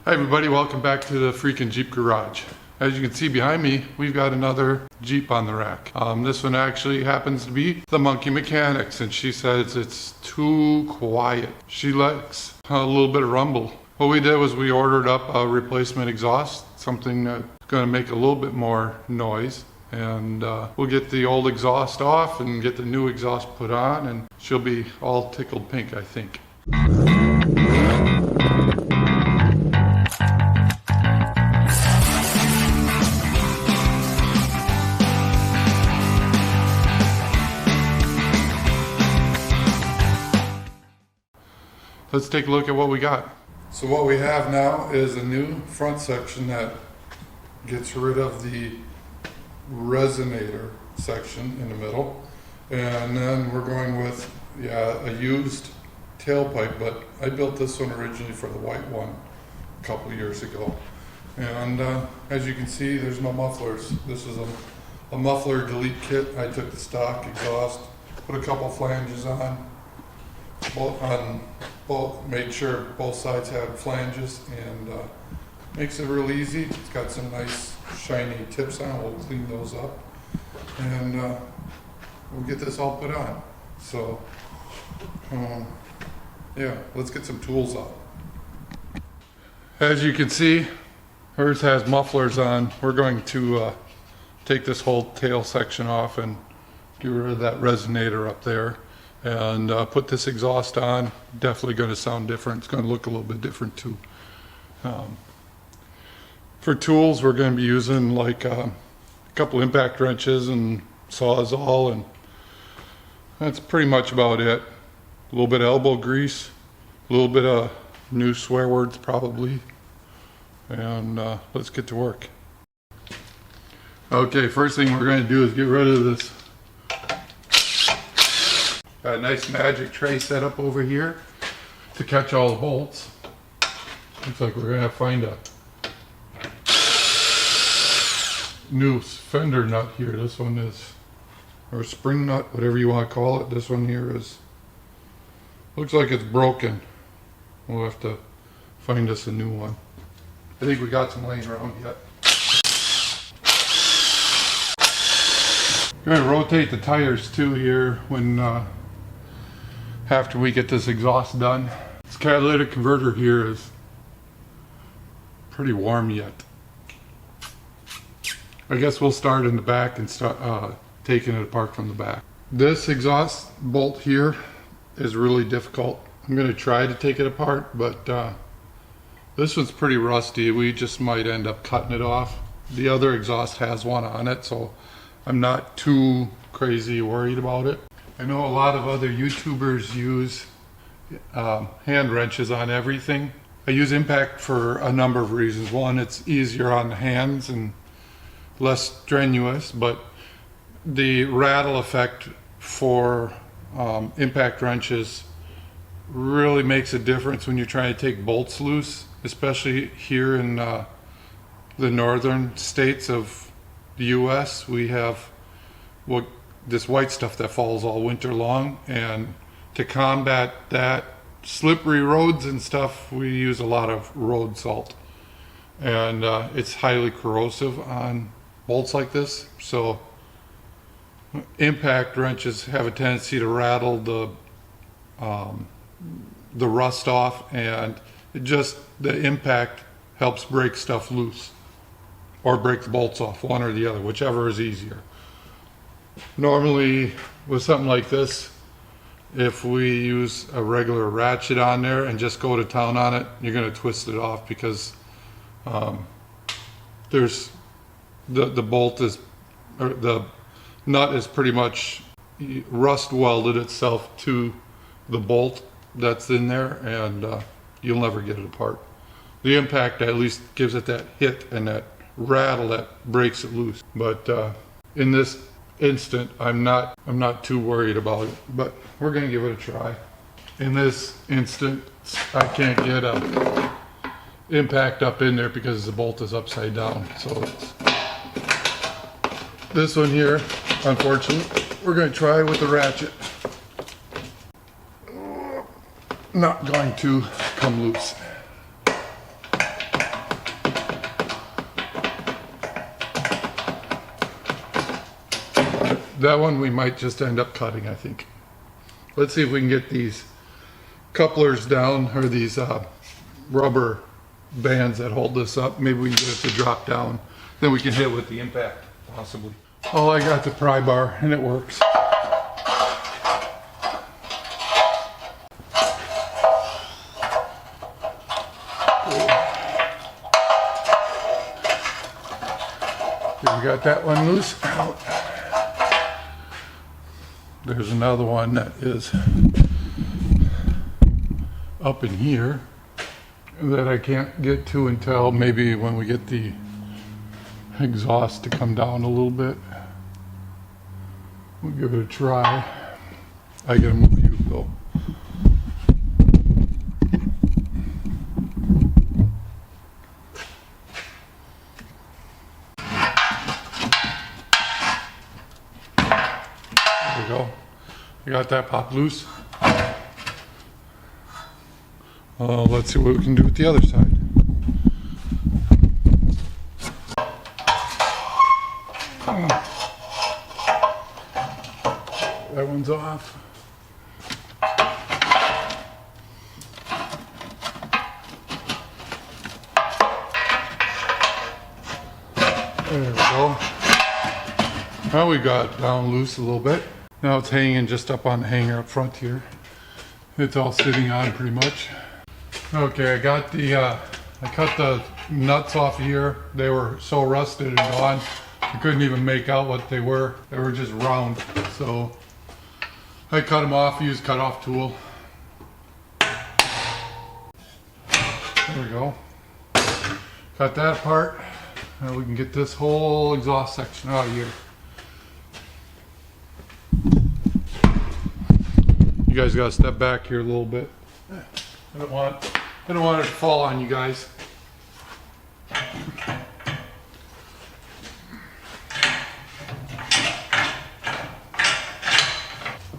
Hi everybody, welcome back to the freaking Jeep garage. As you can see behind me, we've got another Jeep on the rack. This one actually happens to be the Munki Mechanics, and she says it's too quiet. She likes a little bit of rumble. What we did was we ordered up a replacement exhaust, something that's going to make a little bit more noise. And we'll get the old exhaust off and get the new exhaust put on, and she'll be all tickled pink, I think. Let's take a look at what we got. So what we have now is a new front section that gets rid of the resonator section in the middle. And then we're going with a used tailpipe, but I built this one originally for the white one a couple of years ago. And as you can see, there's no mufflers. This is a muffler delete kit. I took the stock exhaust, put a couple flanges on, made sure both sides had flanges, and makes it real easy. It's got some nice shiny tips on it. We'll clean those up, and we'll get this all put on. So yeah, let's get some tools out. As you can see, hers has mufflers on. We're going to take this whole tail section off and get rid of that resonator up there, and put this exhaust on. Definitely going to sound different. It's going to look a little bit different too. For tools, we're going to be using like a couple impact wrenches and sawzall, and that's pretty much about it. A little bit of elbow grease, a little bit of new swear words probably, and let's get to work. Okay, first thing we're going to do is get rid of this. Got a nice magic tray set up over here to catch all the bolts. Looks like we're going to find a new fender nut here. This one is, or spring nut, whatever you want to call it. This one here is, looks like it's broken. We'll have to find us a new one. I think we got some laying around yet. We're going to rotate the tires too here when after we get this exhaust done. This catalytic converter here is pretty warm yet. I guess we'll start in the back and start taking it apart from the back. This exhaust bolt here is really difficult. I'm going to try to take it apart, but this one's pretty rusty. We just might end up cutting it off. The other exhaust has one on it, so I'm not too crazy worried about it. I know a lot of other YouTubers use hand wrenches on everything. I use impact for a number of reasons. One, it's easier on the hands and less strenuous, but the rattle effect for impact wrenches really makes a difference when you're trying to take bolts loose, especially here in the northern states of the US. We have this white stuff that falls all winter long, and to combat that, slippery roads and stuff, we use a lot of road salt, and it's highly corrosive on bolts like this. So impact wrenches have a tendency to rattle the rust off, and the impact helps break stuff loose or break the bolts off, one or the other, whichever is easier. Normally with something like this, if we use a regular ratchet on there and just go to town on it, you're going to twist it off, because there's the bolt is, or the nut is pretty much rust welded itself to the bolt that's in there, and you'll never get it apart. The impact at least gives it that hit and that rattle that breaks it loose. But in this instant, I'm not too worried about it, but we're going to give it a try. In this instant, I can't get a impact up in there because the bolt is upside down. So it's this one here, unfortunately, we're going to try with the ratchet. Not going to come loose. That one we might just end up cutting, I think. Let's see if we can get these couplers down, or these rubber bands that hold this up. Maybe we can get it to drop down. Then we can hit it with the impact, possibly. Oh, I got the pry bar and it works. We got that one loose. There's another one that is up in here that I can't get to until maybe when we get the exhaust to come down a little bit. We'll give it a try. I gotta move you though. There we go. We got that pop loose. Let's see what we can do with the other side. That one's off. There we go. Now we got it down loose a little bit. Now it's hanging just up on the hanger up front here. It's all sitting on pretty much. Okay, I got the, I cut the nuts off here. They were so rusted and gone, I couldn't even make out what they were. They were just round. So I cut them off, used cut-off tool. There we go. Cut that apart. Now we can get this whole exhaust section out of here. You guys gotta step back here a little bit. I don't want it to fall on you guys.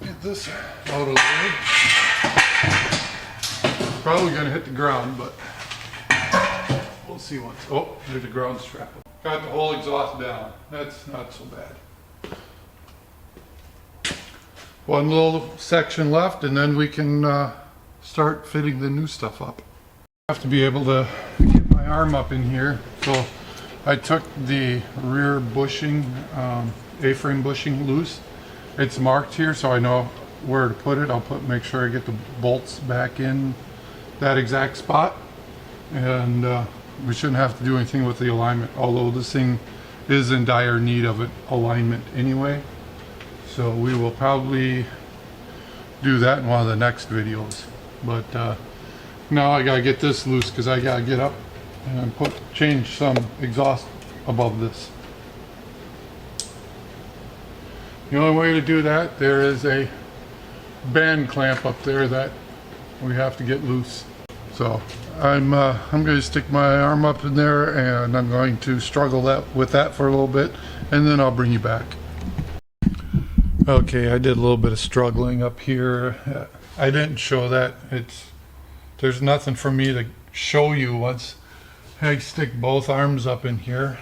Get this out of the way. Probably gonna hit the ground, but we'll see once. Oh, there's a ground strap. Got the whole exhaust down. That's not so bad. One little section left, and then we can start fitting the new stuff up. I have to be able to get my arm up in here, so I took the rear bushing, A-frame bushing loose. It's marked here, so I know where to put it. I'll make sure I get the bolts back in that exact spot, and we shouldn't have to do anything with the alignment, although this thing is in dire need of an alignment anyway. So we will probably do that in one of the next videos. But now I gotta get this loose because I gotta get up and change some exhaust above this. The only way to do that, there is a band clamp up there that we have to get loose. So I'm going to stick my arm up in there, and I'm going to struggle with that for a little bit, and then I'll bring you back. Okay, I did a little bit of struggling up here. I didn't show that. There's nothing for me to show you once I stick both arms up in here.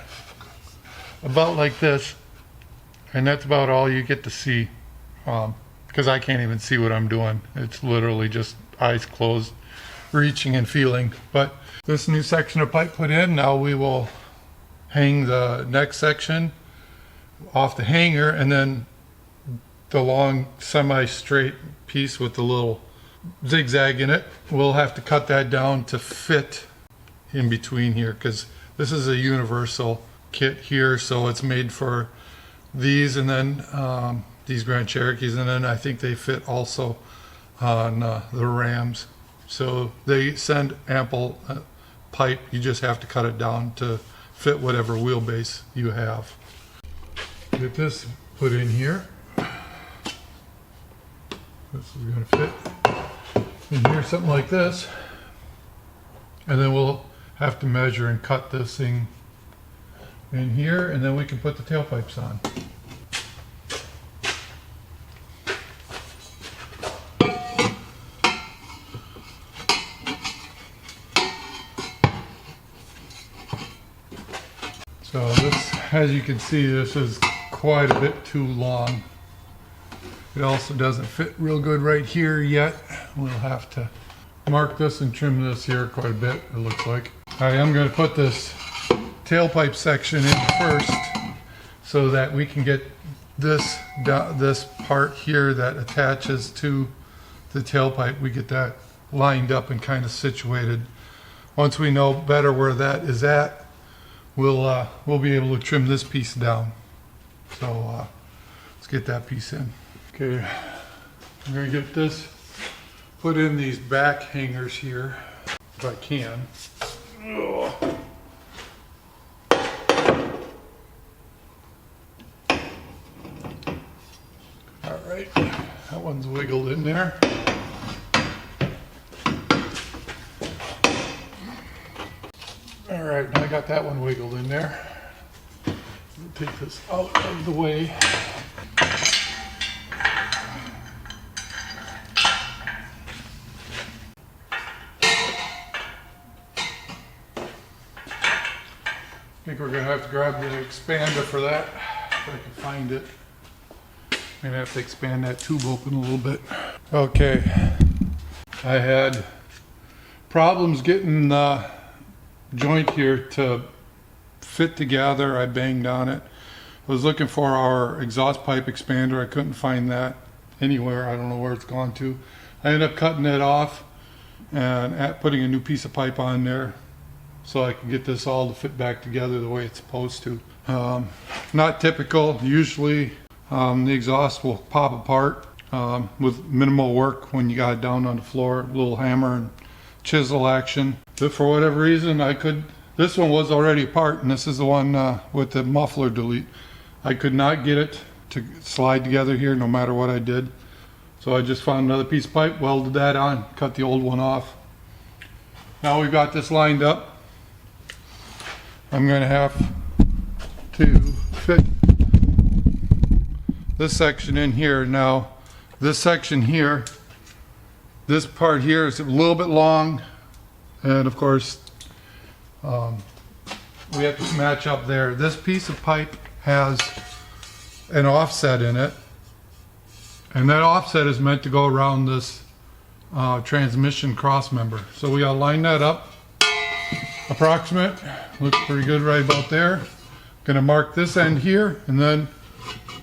About like this. And that's about all you get to see. Because I can't even see what I'm doing. It's literally just eyes closed, reaching and feeling. But this new section of pipe put in, now we will hang the next section off the hanger, and then the long semi-straight piece with the little zigzag in it, we'll have to cut that down to fit in between here, because this is a universal kit here, so it's made for these, and then these Grand Cherokees, and then I think they fit also on the Rams. So they send ample pipe, you just have to cut it down to fit whatever wheelbase you have. Get this put in here. This is going to fit in here, something like this. And then we'll have to measure and cut this thing in here, and then we can put the tailpipes on. So this, as you can see, this is quite a bit too long. It also doesn't fit real good right here yet. We'll have to mark this and trim this here quite a bit, it looks like. I am going to put this tailpipe section in first so that we can get this part here that attaches to the tailpipe. We get that lined up and kind of situated. Once we know better where that is at, we'll be able to trim this piece down. So let's get that piece in. Okay, I'm going to get this put in these back hangers here if I can. Ugh. All right, that one's wiggled in there. All right, I got that one wiggled in there. Take this out of the way. I think we're going to have to grab the expander for that, if I can find it. I'm going to have to expand that tube open a little bit. Okay, I had problems getting the joint here to fit together. I banged on it. I was looking for our exhaust pipe expander. I couldn't find that anywhere. I don't know where it's gone to. I ended up cutting it off and putting a new piece of pipe on there so I can get this all to fit back together the way it's supposed to. Not typical. Usually the exhaust will pop apart with minimal work when you got it down on the floor. A little hammer and chisel action. But for whatever reason, this one was already apart, and this is the one with the muffler delete. I could not get it to slide together here no matter what I did. So I just found another piece of pipe, welded that on, cut the old one off. Now we've got this lined up. I'm going to have to fit this section in here. Now this section here, this part here is a little bit long, and of course we have to match up there. This piece of pipe has an offset in it, and that offset is meant to go around this transmission cross member. So we gotta line that up. Approximate, looks pretty good right about there. Gonna mark this end here, and then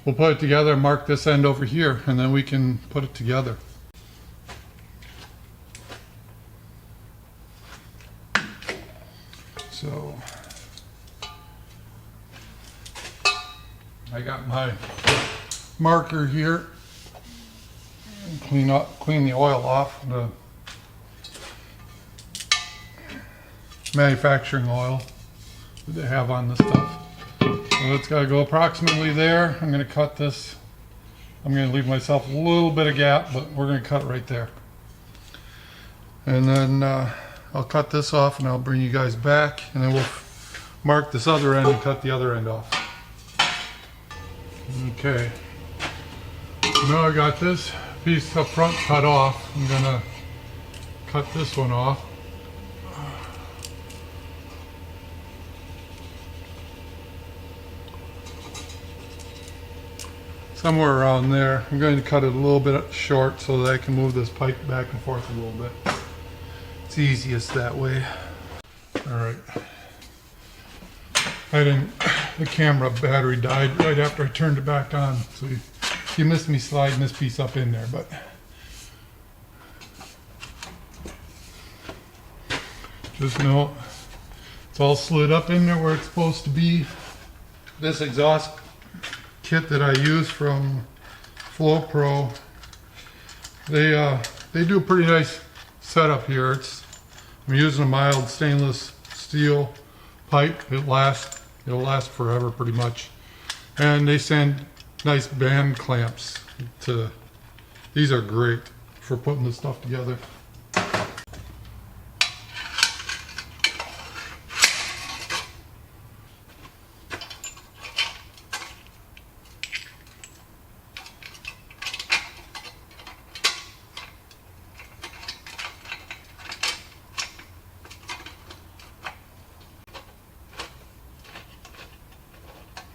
we'll put it together and mark this end over here, and then we can put it together. So I got my marker here. Clean the oil off, the manufacturing oil that they have on this stuff. So it's got to go approximately there. I'm going to cut this. I'm going to leave myself a little bit of gap, but we're going to cut it right there. And then I'll cut this off, and I'll bring you guys back, and then we'll mark this other end and cut the other end off. Okay. Now I got this piece up front cut off. I'm gonna cut this one off. Somewhere around there. I'm going to cut it a little bit short so that I can move this pipe back and forth a little bit. It's easiest that way. Alright. The camera battery died right after I turned it back on, so you missed me sliding this piece up in there, but just know it's all slid up in there where it's supposed to be. This exhaust kit that I use from FloPro, they do a pretty nice setup here. I'm using a mild stainless steel pipe. It'll last forever pretty much, and they send nice band clamps these are great for putting this stuff together.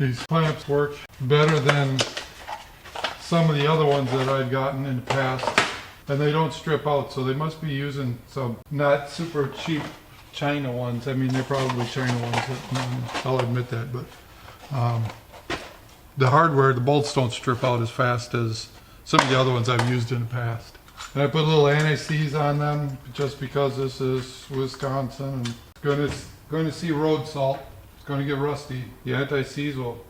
These clamps work better than some of the other ones that I've gotten in the past, and they don't strip out, so they must be using some not super cheap China ones. I mean, they're probably China ones, I'll admit that, but the hardware, the bolts don't strip out as fast as some of the other ones I've used in the past. And I put a little anti-seize on them just because this is Wisconsin and going to see road salt. It's going to get rusty. The anti-seize will,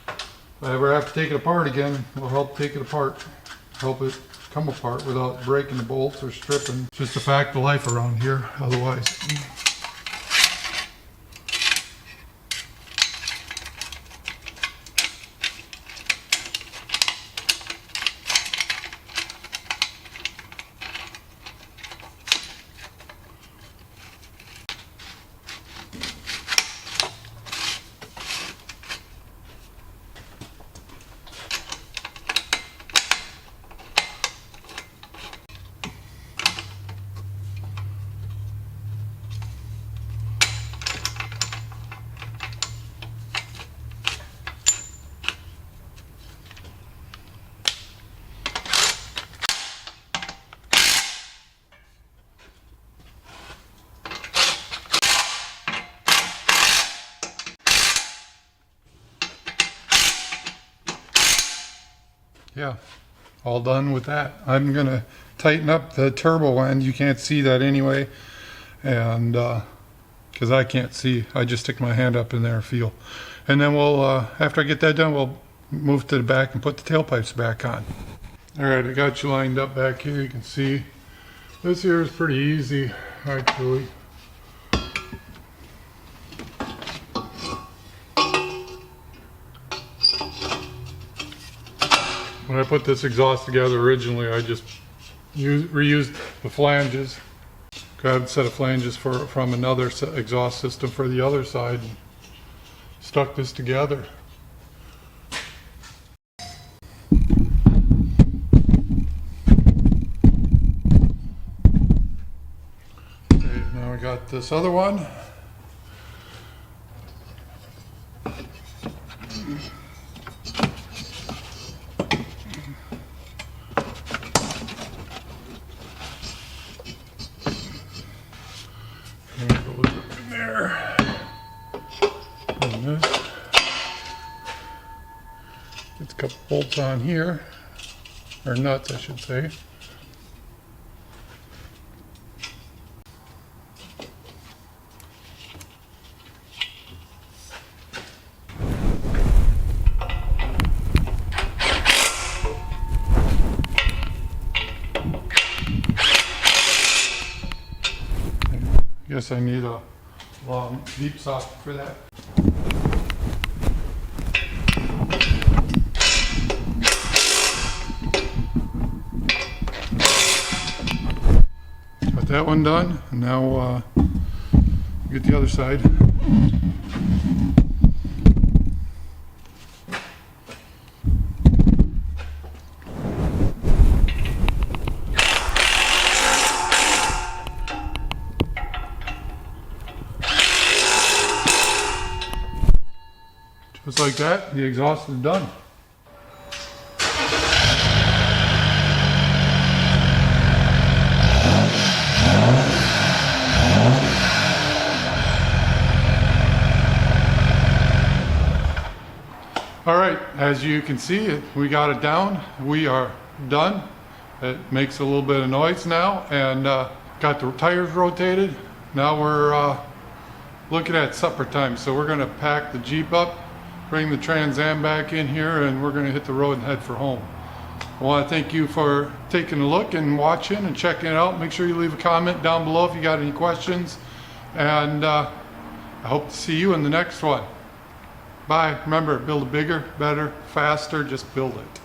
if I ever have to take it apart again, will help take it apart, help it come apart without breaking the bolts or stripping. It's just a fact of life around here, otherwise. Yeah, all done with that. I'm gonna tighten up the turbo end. You can't see that anyway, and because I can't see, I just stick my hand up in there and feel. And then we'll, after I get that done, we'll move to the back and put the tailpipes back on. All right, I got you lined up back here. You can see this here is pretty easy, actually. When I put this exhaust together originally, I just reused the flanges. Grabbed a set of flanges from another exhaust system for the other side and stuck this together. Okay, now we got this other one. It's a couple bolts on here, or nuts I should say. I guess I need a long deep socket for that. Got that one done, and now get the other side. Just like that, the exhaust is done. All right, as you can see, we got it down. We are done. It makes a little bit of noise now, and got the tires rotated. Now we're looking at supper time, so we're gonna pack the Jeep up, bring the Trans Am back in here, and we're gonna hit the road and head for home. I wanna thank you for taking a look and watching and checking it out. Make sure you leave a comment down below if you got any questions, and I hope to see you in the next one. Bye. Remember, build it bigger, better, faster, just build it.